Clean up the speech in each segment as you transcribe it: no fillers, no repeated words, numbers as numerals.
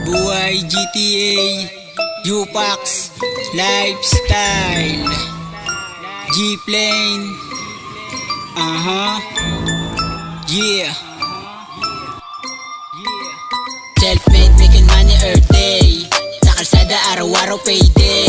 Buhay GTA, Upax, Lifestyle, G-Plane, yeah. Self-made, making money earth day. Sa kalsada, araw-araw payday.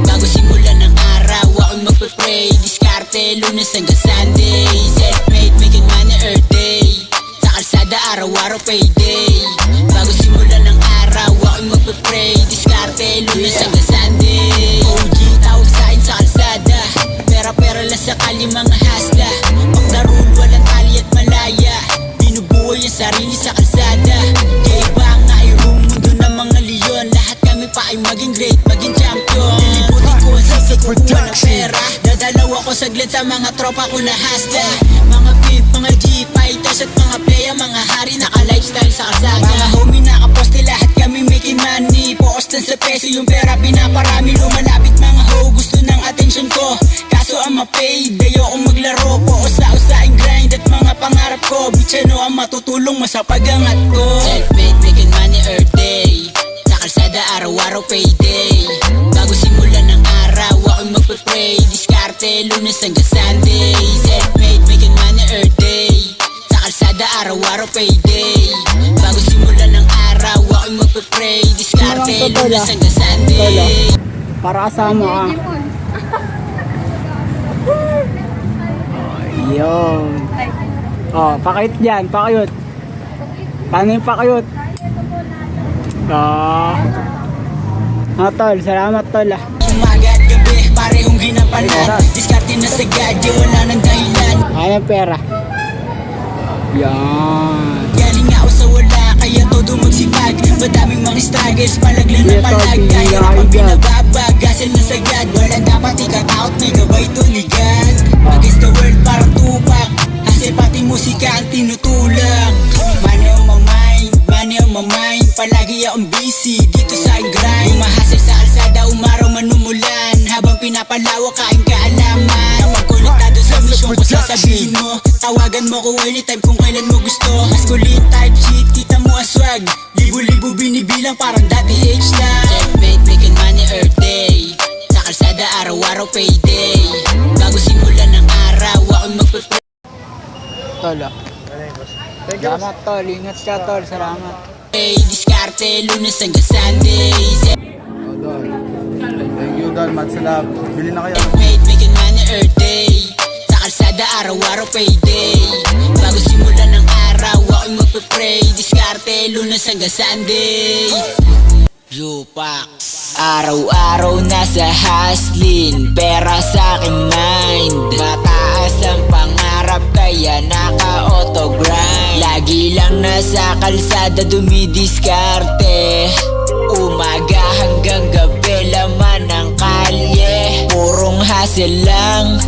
Bago simulan ng araw, ako'y magpe-pray. Diskarte, Lunes hanggang Sunday. Self-made, making money earth day. Sa kalsada, araw-araw payday. Bago simulan ng araw, ako'y magpe-pray. Diskarte, Lunes hanggang Sunday. OG, tawag sa'kin sa kalsada. Pera-pera lang sakali mga hasla. Pag narul, walang tali at malaya. Binubuhay ang sarili sa kalsada. Kaya nga irong mundo ng mga leon. Lahat kami pa ay maging great, maging champion. Lilibutin ko ang sisi, kukuha ng pera. Dadalaw ako saglit sa mga tropa ko na hasla. Mga pimp, mga G-fighters at mga playa. Mga hari naka-lifestyle sa kalsada. Mga homie nakaposte, lahat kami making money. Poostan sa peso yung pera pinaparami. Lumalapit mga ho, gusto ng attention ko. Kaso ang ma-paid, ayoko maglaro po. Usa-usaing grind at mga pangarap ko. Bichano ang matutulong mo sa pag-angat ko. Self-made, making money earth day. Sa kalsada, araw-araw payday. Bago simulan ng araw, ako'y magpe-pray. Diskarte, Lunes hanggang Sunday. Self-made, making money earth day. Sa kalsada, araw-araw payday. Bago simulan ng araw, ako'y magpe-pray. Diskarte, Lunes hanggang Sunday. Para kasama ka. Yun. Oh, pakayot dyan, pakayot. Paano yung pakayot? Tol, salamat tol ah. Umaga at gabi, parehong ginapalan. Diskarte na sa gadyo, wala nang dahilan. Ayan pera. Yan. Galing nga ako sa wala, kaya todo magsipag. Madaming mga struggles, palaglan na palag. Kaya kapag pinababag, gasil na sagad. Walang dapat ikatakot, may gabay tuligan. Against the world, parang tupak. Kasi pati musika ang tinutulak. Money on my mind, money on my mind. Palagi akong busy, dito sa grind. Umahasal sa alsada, umaraw manumulan. Habang pinapalawak, kaing kaalaman. Kapag konektado sa misyon ko, sasabihin mo. Tawagan mo ko anytime kung kailan mo gusto. Masculine type shit, kita mo ang swag. Libo-libo binibilang, parang dati age lang. Self-made, making money earth day. Sa kalsada, araw-araw payday. Bago simulan ng araw, ako'y magpe-pray. Tol ah. Salamat tol, ingat ka tol, salamat. Diskarte, Lunes hanggang Sunday. Thank you, Don. Matsalab. Bili na kayo. Self-made, making money earth day. Sa kalsada, araw-araw payday. Bago simulan ng araw, ako'y magpe-pray. Diskarte, Lunes hanggang Sunday. Upax. Araw-araw nasa hustling, pera sa aking mind. Mataas ang pangarap kaya naka-auto grind. Lagi lang nasa kalsada dumidiskarte. Umaga hanggang gabi laman ng kalye. Purong hassle lang,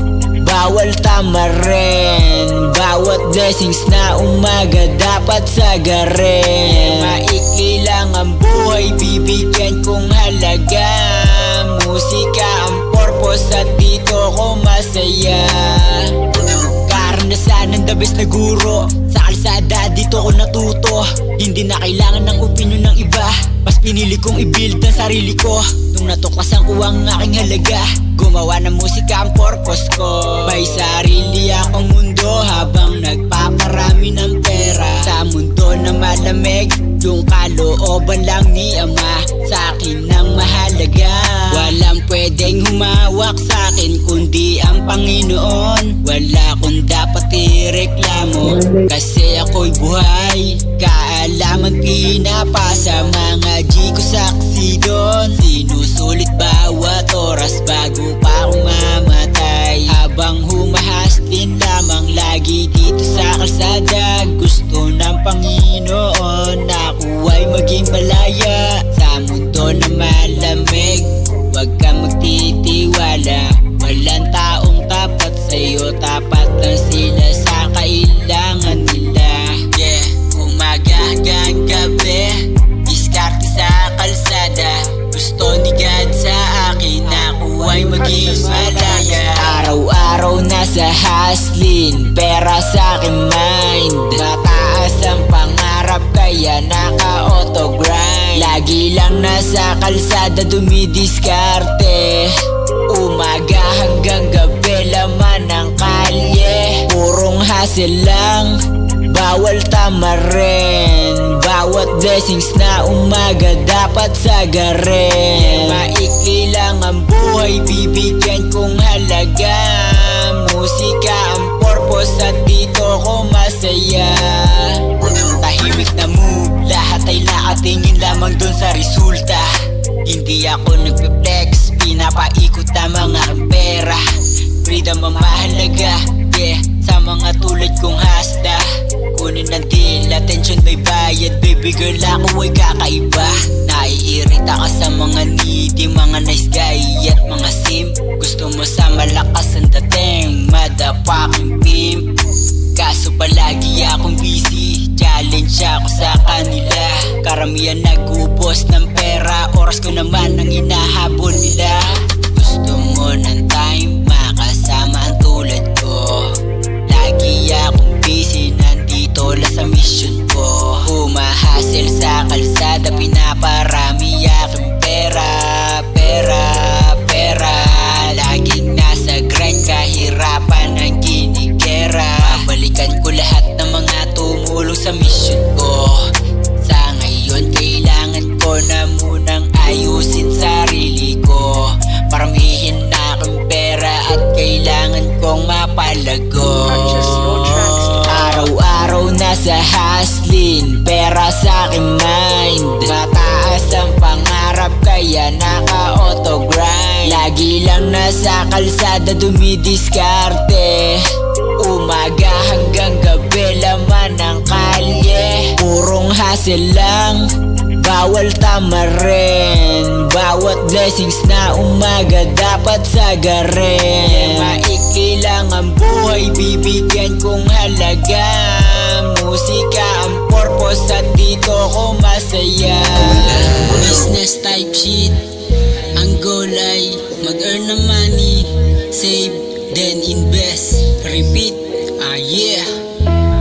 bawal tama rin. Bawat blessings na umaga dapat sagarin. Maikli lang ang buhay, bibigyan kong halaga. Musika ang purpose at dito ko masaya. Karanasan ng the best na guro. Sa kalsada dito ko natuto. Hindi na kailangan ng opinion ng iba. Mas pinili kong i-build ang sarili ko. Nung natuklasan ko ang aking halaga, gumawa ng musika ang purpose ko. May sarili akong mundo habang nagpaparami ng pera. Sa mundo na malamig, yung kalooban lang ni Ama sa akin ang mahalaga. Walang pwedeng humawak sa akin kundi ang Panginoon. Wala kong dapat ireklamo kasi ako'y buhay. Kaalaman pinapasa mga G ko saksi doon. Sinusulit bawat oras bago pa ako mamatay. Habang humahastin lamang lagi dito sa kalsada. Gusto ng Panginoon na ako ay maging malaya. Sa mundo na malamig, huwag kang magtitiwala. Walang taong tapat sa'yo, tapat lang sila sa kailangan nila. Yeah, umaga hanggang gabi, diskarte sa kalsada. Gusto ni God sa akin na ako ay maging malaya. Araw-araw nasa hustling, pera sa aking mind. Mataas ang pangarap kaya naka-auto grind. Lagi Lagi lang nasa kalsada dumidiskarte, umaga hanggang gabi laman ng kalye. Purong hassle lang, bawal tamarin. Bawat blessings na umaga dapat sagarin. Maikli lang ang buhay, bibigyan kong halaga. Musika ang purpose at dito ko masaya. Tahimik na move, lahat ay nakatingin lamang dun sa resulta. Hindi ako nagpe-flex, pinapaikot lamang aking pera. Freedom ang mahalaga, yeah, sa mga tulad kong hasta. Kunin ng deal, attention may bayad. Baby girl ako ay kakaiba. Naiirita ka sa mga needy, mga nice guy at mga simp. Gusto mo sa malakas ang dating, motherfucking pimp. Kaso palagi akong busy, challenge ako sa kanila. Karamihan nag-ubos ng pera, oras ko naman ang inahabol nila. Gusto mo ng time, makasama ang tulad ko. Lagi akong busy, nandito lang sa mission ko. Humahasel sa kalsada, pinaparami aking pera. Pera, pera, laging nasa grind, kahirapan ang ginikera. Balikan ko lahat ng mga tumulong sa mission ko. Sa ngayon kailangan ko na munang ayusin sarili ko. Paramihin na aking pera at kailangan kong mapalago. Araw-araw nasa hustling, pera sa aking mind. Mataas ang pangarap kaya naka-auto grind. Lagi lang nasa kalsada dumidiskarte, umaga hanggang gabi laman ng kalye. Purong hassle lang, bawal tamarin. Bawat blessings na umaga dapat sagarin. Maikli lang ang buhay, bibigyan kong halaga. Musika ang purpose at dito ko masaya. Business type shit, ang goal ay mag-earn ng money, save, then invest, repeat, yeah.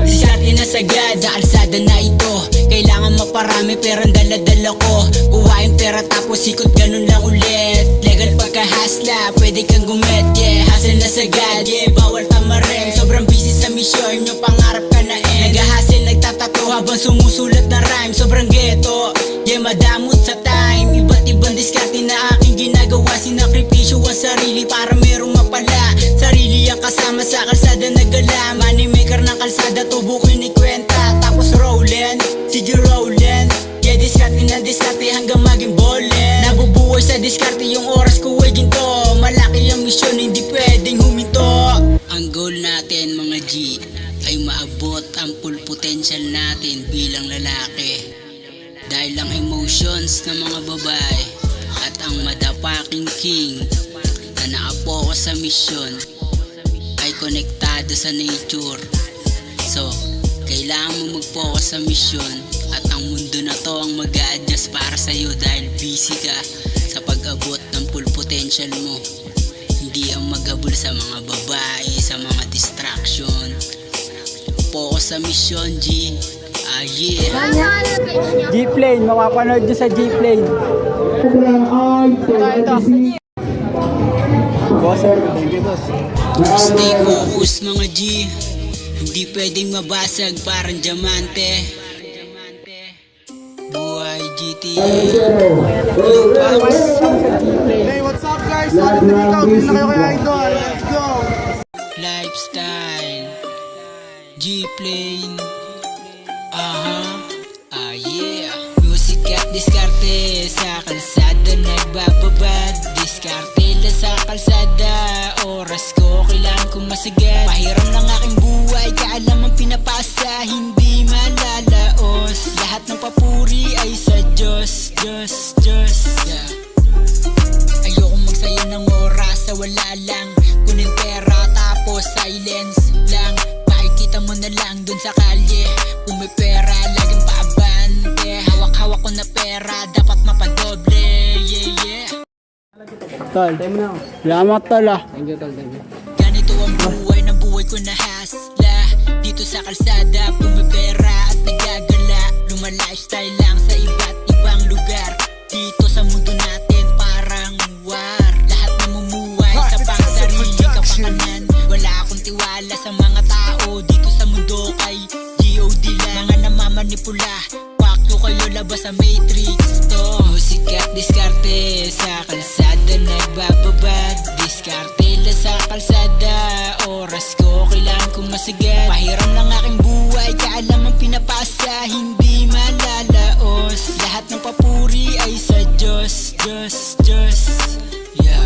Diskarte na sagad, kalsada na ito. Kailangan maparami pero ang dala-dala ko. Kuhain pera tapos ikot ganun lang ulit. Legal pagka-hasla, pwede kang gumit, yeah. Hustle na sagad, yeah, bawal tamarin. Sobrang busy sa mission, yung pangarap ka na nag-hustle, nagtatato habang sumusulat na rhyme. Sobrang ghetto, yeah, madamot sa time. Iba't ibang diskarte na aking ginagawa. Sinakripisyo ang sarili para merong mapala. Sarili ang kasama sa kalsada nagala. Money maker ng kalsada, tubo ko ni kwenta. Tapos rollin', sige rollin'. Yeah, diskarte na diskarte hanggang maging bolen. Nabubuhay sa diskarte yung oras ko ay ginto. Malaki ang misyon, hindi pwedeng huminto. Ang goal natin mga G ay maabot ang full potential natin bilang lalaki. Dahil ang emotions ng mga babae at ang motherfucking king na nakapokus sa mission ay konektado sa nature. So, kailangan mo mag-focus sa mission at ang mundo na to ang mag-a-adjust para sa'yo dahil busy ka sa pag-abot ng full potential mo. Hindi ang mag-abol sa mga babae, sa mga distraction. Focus sa mission, G. Yeah. G-Plane, mapapanood nyo sa G-Plane. Boss, thank you, boss. Stay focused mga G. Hindi pwedeng mabasag parang diamante. Buhay GTA. Hey, what's up guys? Solid na ikaw, bilhin na kayo kay Idol. Let's go! Lifestyle G-Plane. Yeah. Music at diskarte sa kalsada nagbababad. Diskarte lang sa kalsada, oras ko kailangan kong masagad. Pahiram ng aking buhay, kaalaman pinapasa, hindi malalaos. Lahat ng papuri ay sa Diyos, Diyos, Diyos, yeah. Ayoko magsayang ng oras sa wala lang. Kunin pera tapos silence lang. Makikita mo na lang dun sa kalye. Kung may pera, laging paabante. Hawak-hawak ko na pera, dapat mapadoble, yeah, yeah. Tol, salamat tol ah. Ganito ang buhay na buhay ko na hasla. Dito sa kalsada, pumipera at nagagala. Luma-lifestyle lang sa iba't ibang lugar. lalabas sa matrix to. Music at diskarte sa kalsada nagbababad. Diskarte la sa kalsada, oras ko kailangan kong masagad. Pahiram ng aking buhay, kaalam ang pinapasa, hindi malalaos. Lahat ng papuri ay sa Diyos, Diyos, Diyos. Yeah.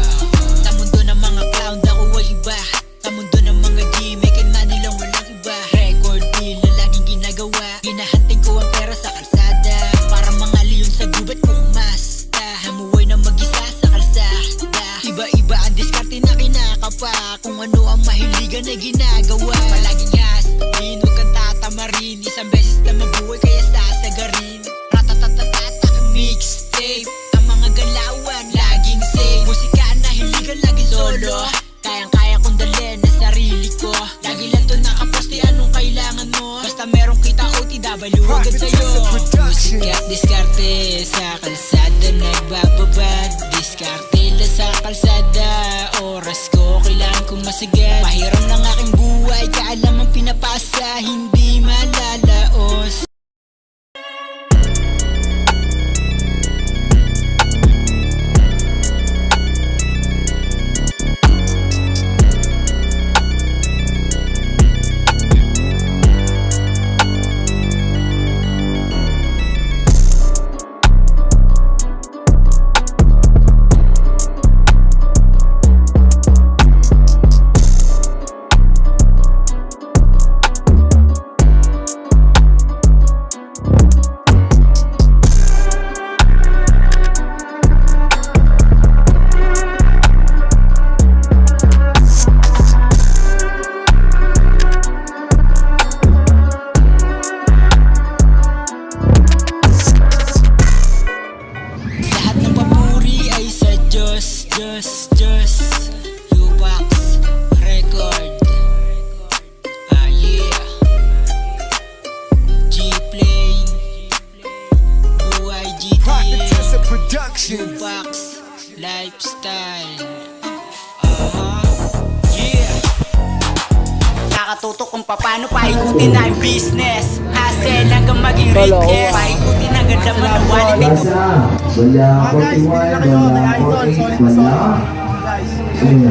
Sa mundo ng mga clown, ako ay iba. Sa mundo ng mga G, may kanman nilang walang iba. Record deal na laging ginagawa. Ginahantay ko ang pera sa kalsada, para mga leon sa gubat kong umasta. Hamuway na mag-isa sa kalsada. Iba-iba ang diskarte na kinakapa, kung ano ang mahiligan na ginagawa. Palaging hasbin, huwag kang tatamarin. Isang beses na mabuhay kaya sasagarin. Ratatatatata ang mixtape, ang mga galawan laging safe. Musika na hiligan laging solo, kayang-kaya kong dalhin na sarili ko. Lagi lang to nakaposte, anong kailangan mo? Basta merong kita OTW agad sa'yo. Musika at diskarte sa kalsada nagbababad. Diskarte la sa kalsada, oras ko kailangan kong masagad. Pahiram ng aking buhay, kaalam ang pinapasa, hindi malalaos. Lahat ng papuri ay sa Diyos, Diyos, Diyos. Upax Record. Yeah. G-Plane, Buhay GTA, Upax Lifestyle. Yeah. Nakatutok kung paano paikutin na yung business. Hassle hanggang maging riches. Paikutin hanggang laman ng wallet ay Mga guys, hindi na kayo kay Idol. Solid na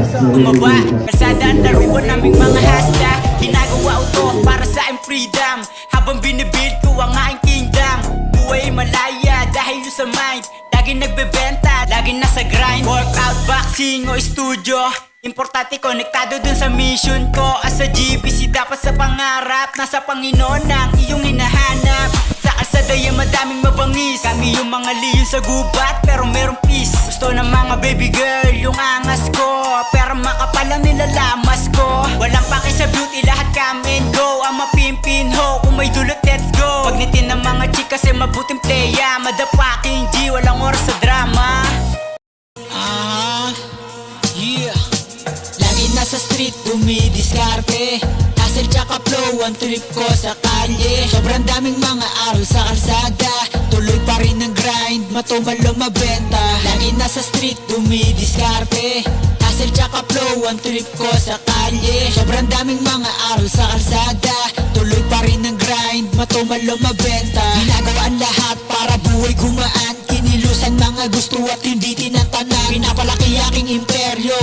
solid. Kumaba, kalsada ang laruan naming mga hasta. Ginagawa ito para sa aking freedom, habang binibuild ko ang aking kingdom. Buhay malaya dahil yun sa mind, laging nagbebenta, laging nasa grind. Workout, boxing o studio, importante konektado dun sa mission ko. As a GBC dapat sa pangarap, nasa Panginoon ang iyong hinahanap. Sa kalsada yung madaming mabangis, kami yung mga leon sa gubat pero merong peace. Gusto ng mga baby girl yung angas ko, pero makapal ang nilalamas ko. Walang pake sa beauty, lahat come and go. Ang mapimpin ho, kung may dulot let's go. Pagnitin ng mga chika kasi mabuting playa, madapaking G, walang oras sa drama. Yeah. Lagi nasa street, dumidiskarte. Hustle tsaka flow, ang trip ko sa kalye. Sobrang daming mga aral sa kalsada, tuloy pa rin ang grind, matumal lumabenta. Lagi nasa street, dumidiskarte. Hustle tsaka flow, ang trip ko sa kalye. Sobrang daming mga aral sa kalsada, tuloy pa rin ang grind, matumal lumabenta. Ginagawa ang lahat para buhay gumaan, kinilusan mga gusto at hindi tinatanan. Pinapalaki aking imperyo,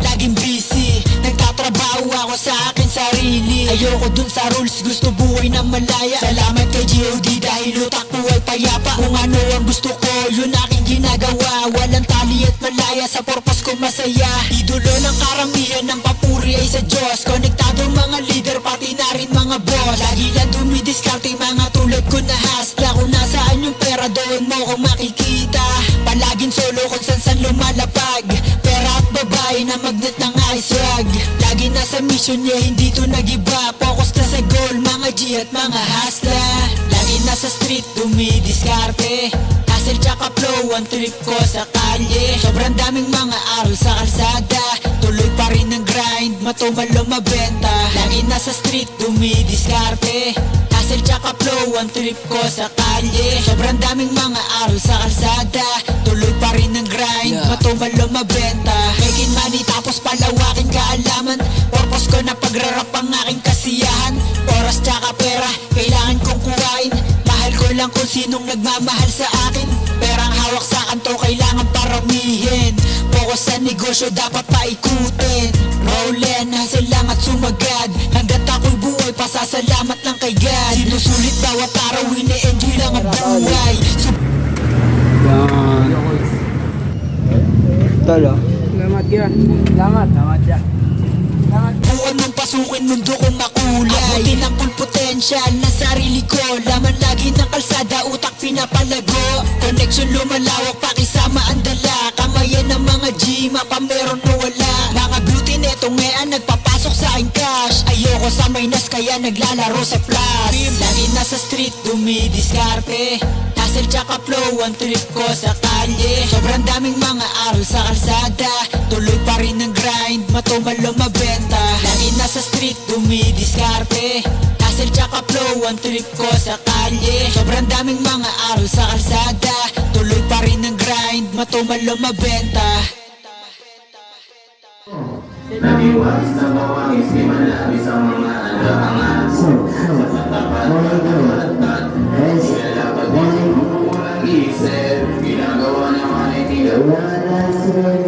laging busy, nagtatrabaho ako sa akin sarili. Ayoko dun sa rules, gusto buhay na malaya. Salamat kay G.O.D dahil utak ko ay payapa. Kung ano ang gusto ko, yun aking ginagawa. Walang tali at malaya, sa purpose ko masaya. Idolo ng karamihan ng papuri ay sa Diyos. Konektado mga leader, pati na rin mga boss. Lagi lang dumidiskarte mga tulad ko na hasla. Kung nasaan yung pera, doon mo ko makikita. Palaging solo kung san lumalapag, pera at babae na magnet ng ice rag. Lagi nasa mission niya, hindi to nagiba. Focus na sa goal, mga G at mga hasla. Lagi nasa street, dumidiskarte. Hustle tsaka flow, ang trip ko sa kalye. Sobrang daming mga aral sa kalsada, tuloy pa rin ang grind, matumal lumabenta. Lagi nasa street, dumidiskarte. Hustle tsaka flow, ang trip ko sa kalye. Sobrang daming mga aral sa kalsada, tuloy pa rin ang grind, matumal lumabenta. Making money tapos palawakin kaalaman, purpose ko na pagrarap ang aking kasiyahan. Oras tsaka pera, kailangan kong kuhain. Mahal ko lang lang kung sinong nagmamahal sa akin. Perang hawak sa kanto kailangan paramihin. Focus sa negosyo dapat paikutin. Rollin, hassle lang at sumagad. Hanggat ako'y buhay, pasasalamat lang kay God. Sinusulit bawat araw, ini-enjoy lang ang buhay. Yan. Talo. Salamat ka. Salamat. Salamat siya. Buwan mong pasukin mundo kong makulay. Abutin ang full potential na sarili ko. Laman lagi ng kalsada, utak pinapalago. Connection lumalawak, pakisama ang dala. Kamayan ng mga G, mapa meron o wala. Mga beauty neto ngayon nagpapasok sa aking cash. Ayoko sa minus kaya naglalaro sa plus. Lagi nasa street, dumidiskarte. Hustle tsaka flow, ang trip ko sa kalye. Sobrang daming mga aral sa kalsada. Tuloy pa rin ang grind, matumal lumabenta. Lagi nasa street, dumidiskarte. Hustle tsaka flow, ang trip ko sa kalye. Sobrang daming mga aral sa kalsada. Tuloy pa rin ang grind, matumal lumabenta. Nag-iwas na mawangis, di man labis ang mga nag-aangat. Sa patapat, pagkakalat, sinalapat din, walang isip. Ginagawa naman ay tila.